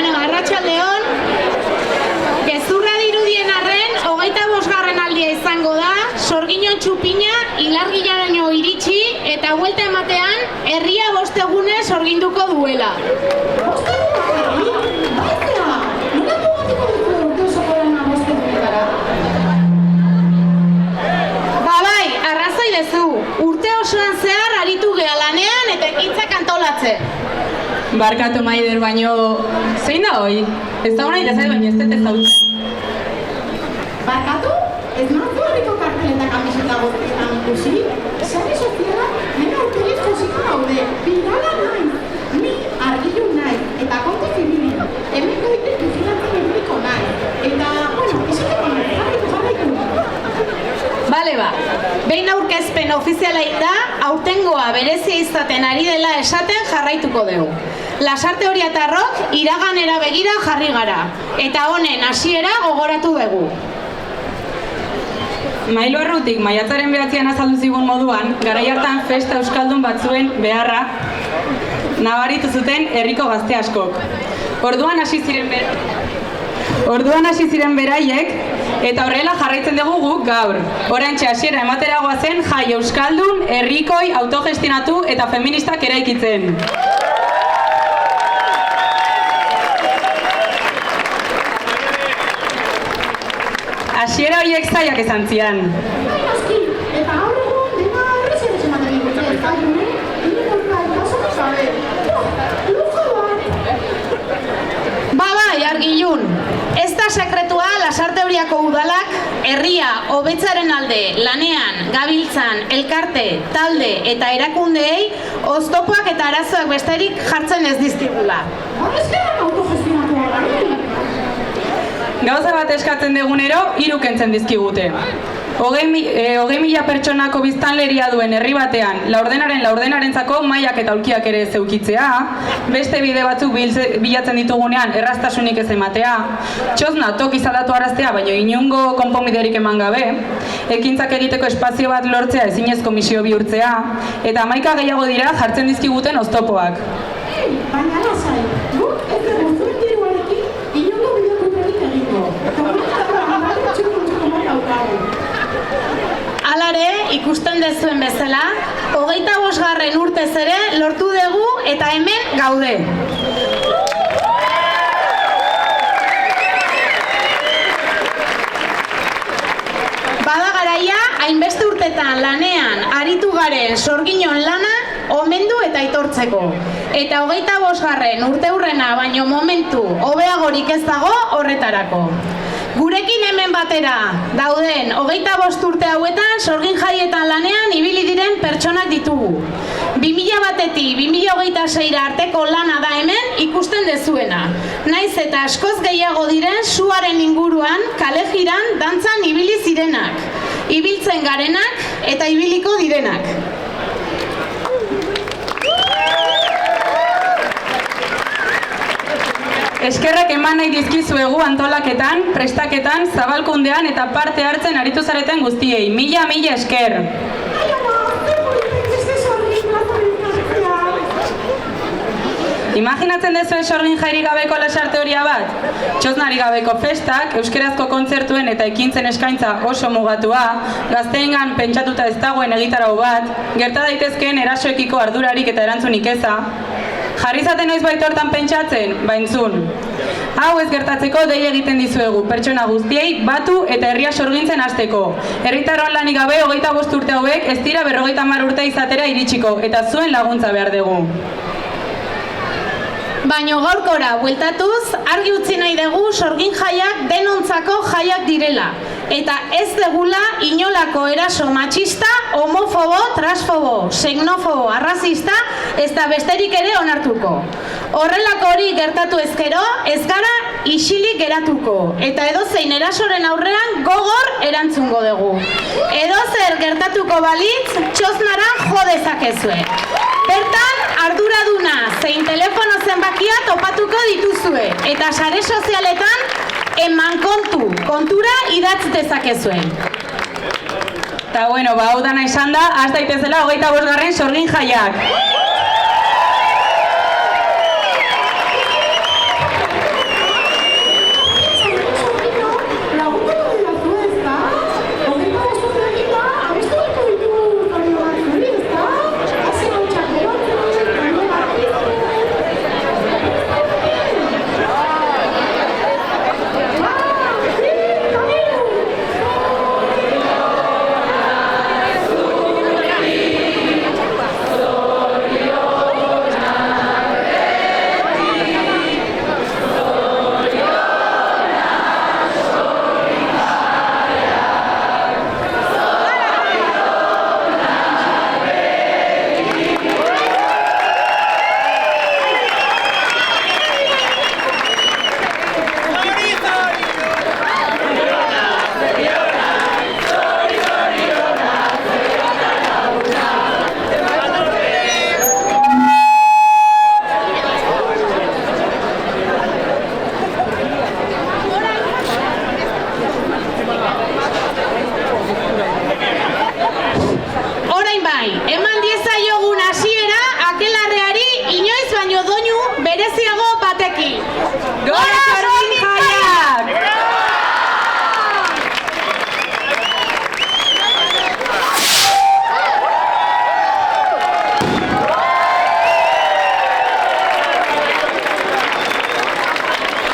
Bueno, arratsaldeon. Gezurra dirudien arren, 25. aldia izango da, Sorginon txupina ilargilaraino iritsi eta buelta ematean herria 5 egunez sorginduko duela. Bai, arrazoi dezu. Urte osoan zehar aritu gea lanean eta ekintzak antolatzen. Barkatu Maider, baino zein da hoi? Ez da hona irazai baino ez dut ezautzen. Barkatu? Ez martu horriko karteleta kamiseta goztetan ikusi? Sare sozialak nena urteriz josiko gaude. Bidala nahi, ni argilu nahi, eta kontu zibili. Hemen goite vigilantzia publiko nahi. Eta, bueno, esateko nahi, jarraitu. Bale ba, behin aurkezpen ofiziala da, aurtengoa berezia izaten ari dela esaten jarraituko dugu. Lasarte Oriatarrok iraganera begira jarri gara, eta honen hasiera gogoratu dugu. Mailo errutik maiatzaren 9an azaldu zigun moduan, garai hartan festa euskaldun batzuen beharra nabaritu zuten herriko gazte askok. Orduan hasi ziren beraiek, eta horrela jarraitzen dugu guk gaur. Oraintxe hasiera emateragoa zen jai euskaldun, herrikoi, autogestionatu eta feministak eraikitzen. Hasiera horiek zaiak esan zian. Eta gaur egun dena horrez ere ematen dute, ez da june? Ine horra ikasako zabe. Lujo bat! Bai, argilun. Ez da sekretua Lasarte Oriako udalak herria hobetzaren alde lanean, gabiltzan, elkarte, talde eta erakundeei oztopoak eta arazoak besterik jartzen ez dizkigula. Horrezkeran autogestionatua gari. Gauza bat eskatzen degunero, 3 kentzen dizkigute. 20.000 pertsonako biztanleria duen herri batean, laurdenarentzako mailak eta aulkiak ere zeukitzea, beste bide batzuk bilatzen ditugunean erraztasunik ez ematea, txosna toki zaldatu araztea, baina inongo konponbiderik eman gabe, ekintzak egiteko espazio bat lortzea ezinezko misio bihurtzea, eta 11 gehiago dira jartzen dizkiguten oztopoak. Baina lasai, guk ez dugu zuen diruarekin inongo bideokuperik egingo. Alare, ikusten dezuen bezala, 25. urtez ere lortu dugu eta hemen gaude. Bada garaia, hainbeste urtetan lanean aritu garen Sorginon lana omendu eta aitortzeko. Eta 25. urteurrena baino momentu hobeagorik ez dago horretarako. Gurekin hemen batera dauden 25 urte hauetan sorgin jaietan lanean ibili diren pertsonak ditugu. 2001-etik 2026 arteko lana da hemen ikusten dezuena. Naiz eta askoz gehiago diren suaren inguruan, kale jiran, dantzan ibili zirenak. Ibiltzen garenak eta ibiliko direnak. Eskerrak eman nahi dizkizuegu antolaketan, prestaketan, zabalkundean eta parte hartzen aritu zareten guztiei. Mila esker! Imaginatzen dezuen sorgin jairik gabeko Lasarte Oria bat? Txosnari gabeko festak, euskerazko kontzertuen eta ekintzen eskaintza oso mugatua, gazteengan pentsatuta ez dagoen egitarau bat, gerta daitezkeen erasoekiko ardurarik eta erantzunik eza. Jarri zaten noiz baita hortan pentsatzen, entzun. Hau ez gertatzeko dei egiten dizuegu, pertsona guztiei batu eta herria sorgintzen hasteko. Herritarron lanik gabe 25 urte hauek ez dira 50 urte izatera iritsiko, eta zuen laguntza behar dugu. Baino gaurkora bueltatuz, argi utzi nahi dugu sorgin jaiak denontzako jaiak direla. Eta ez degula inolako eraso matxista, homofobo, transfobo, xenofobo, arrazista, ez da besterik ere onartuko. Horrelako hori gertatu ezkero, ez gara isilik geratuko. Eta edozein erasoren aurrean gogor erantzungo dugu. Edozer gertatuko balitz, txosnara jo dezakezue. Bertan, arduraduna zein telefono zenbakia topatuko dituzue. Eta sare sozialetan, eman kontura idatz dezakezuen. Eta bueno, hau dana esan da, has daitezela 25. sorgin jaiak. nahi. Eman diezaiogun hasiera akelarreari inoiz baino doinu bereziago batekin. Gora!